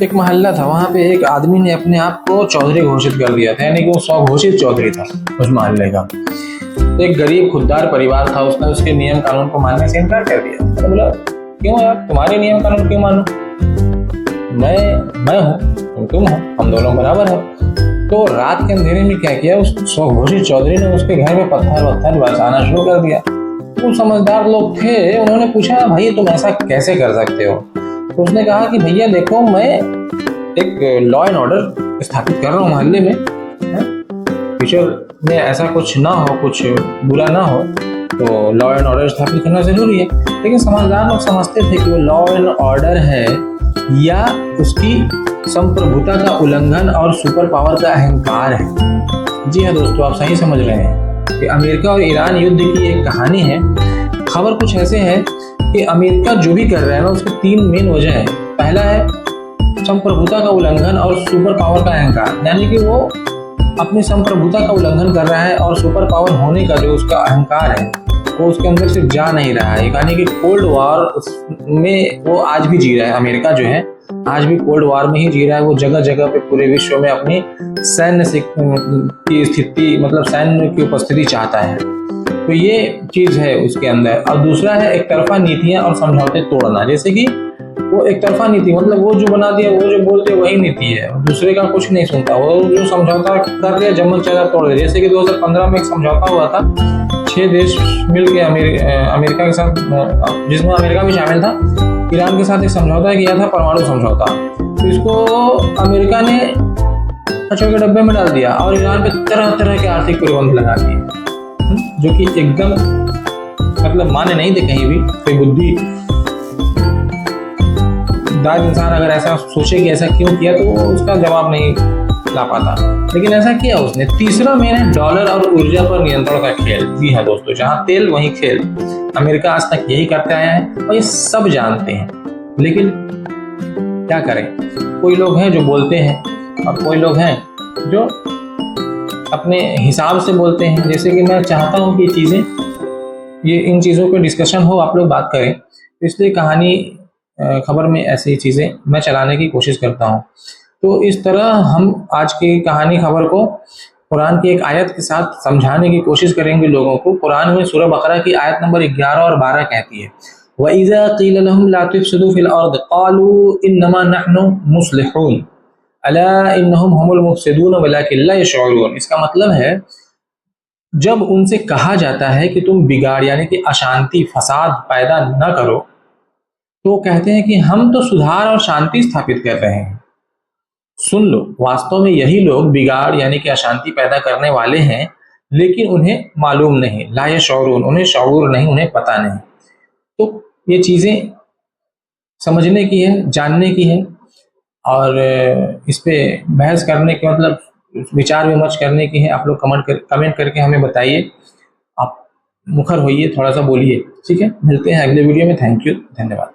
एक मोहल्ला था, वहां पे एक आदमी ने अपने आप को चौधरी घोषित कर दिया था, यानी कि वो स्वघोषित चौधरी था उस मोहल्ले का। तो एक गरीब खुददार परिवार था, उसने उसके नियम कानून को मानने से इनकार कर दिया। तो बोला, क्यों यार, तुम्हारे नियम कानून क्यों मानूं? मैं हूँ, तुम हो, हम दोनों बराबर हैं। तो रात के अंधेरे में क्या किया, उस स्वघोषित चौधरी ने उसके घर में पत्थर बरसाना शुरू कर दिया। वो समझदार लोग थे, उन्होंने पूछा, भाई तुम ऐसा कैसे कर सकते हो? तो उसने कहा कि भैया देखो, मैं एक लॉ एंड ऑर्डर स्थापित कर रहा हूँ मोहल्ले में, फ्यूचर में ऐसा कुछ ना हो, कुछ बुरा ना हो, तो लॉ एंड ऑर्डर स्थापित करना जरूरी है। लेकिन समझदार लोग समझते थे कि वो लॉ एंड ऑर्डर है या उसकी संप्रभुता का उल्लंघन और सुपर पावर का अहंकार है। जी हाँ दोस्तों, आप सही समझ रहे हैं कि अमेरिका और ईरान युद्ध की एक कहानी है। खबर कुछ ऐसे है कि अमेरिका जो भी कर रहा है ना, उसकी 3 मेन वजह है। पहला है संप्रभुता का उल्लंघन और सुपर पावर का अहंकार, यानी कि वो अपनी संप्रभुता का उल्लंघन कर रहा है और सुपर पावर होने का जो उसका अहंकार है वो उसके अंदर से जा नहीं रहा है। यानी कि कोल्ड वॉर में वो आज भी जी रहा है। अमेरिका जो है आज भी कोल्ड वॉर में ही जी रहा है। वो जगह जगह पे पूरे विश्व में अपनी सैन्य की स्थिति, मतलब सैन्य की उपस्थिति चाहता है। तो ये चीज है उसके अंदर। और दूसरा है एक तरफा नीतियां और समझौते तोड़ना। जैसे कि वो एक तरफा नीति, मतलब वो जो बना दिया, वो जो बोलते वही नीति है, दूसरे का कुछ नहीं सुनता। वो जो समझौता कर दिया, जमन चला तोड़ दिया। जैसे कि 2015 में एक समझौता हुआ था, 6 देश मिलकर अमेरिका के साथ, जिसमें अमेरिका भी शामिल था, ईरान के साथ एक समझौता किया था, परमाणु समझौता। तो इसको अमेरिका ने कचरे के डब्बे में डाल दिया और ईरान पे तरह तरह के आर्थिक प्रतिबंध लगा दिए, जो कि एकदम मतलब माने नहीं थे कहीं भी। कोई बुद्धि दार इंसान अगर ऐसा सोचे कि ऐसा क्यों किया, तो वो उसका जवाब नहीं ला पाता, लेकिन ऐसा किया उसने। तीसरा मेन है डॉलर और ऊर्जा पर नियंत्रण का खेल। जी हाँ दोस्तों, जहां तेल वहीं खेल। अमेरिका आज तक यही करते आया है और ये सब जानते हैं, लेकिन क्या करें। कोई लोग हैं जो बोलते हैं और कोई लोग हैं जो अपने हिसाब से बोलते हैं। जैसे कि मैं चाहता हूं कि इन चीज़ों पे डिस्कशन हो, आप लोग बात करें, इसलिए कहानी खबर में ऐसी चीज़ें मैं चलाने की कोशिश करता हूं। तो इस तरह हम आज की कहानी खबर को कुरान की एक आयत के साथ समझाने की कोशिश करेंगे लोगों को। कुरान में सूरह बकरा की आयत नंबर 11 और 12 कहती है, वइज़ा क़ील लहुम ला तुफ़सिदू फ़िल अर्द क़ालू इन्नमा नहनु मुस्लिहून अला इन्नहुम हुमुल मुफ़सिदून वलाकिन ला यशऊरून। इसका मतलब है, जब उनसे कहा जाता है कि तुम बिगाड़ यानी कि अशांति, फसाद पैदा न करो, तो कहते हैं कि हम तो सुधार और शांति स्थापित कर रहे हैं। सुन लो, वास्तव में यही लोग बिगाड़ यानी कि अशांति पैदा करने वाले हैं, लेकिन उन्हें मालूम नहीं। ला यशऊरून, उन्हें शऊर नहीं, उन्हें पता नहीं। तो ये चीज़ें समझने की है, जानने की है, और इस पे बहस करने के मतलब विचार विमर्श करने की है। आप लोग कमेंट करके हमें बताइए, आप मुखर होइए, थोड़ा सा बोलिए, ठीक है। मिलते हैं अगले वीडियो में। थैंक यू, धन्यवाद।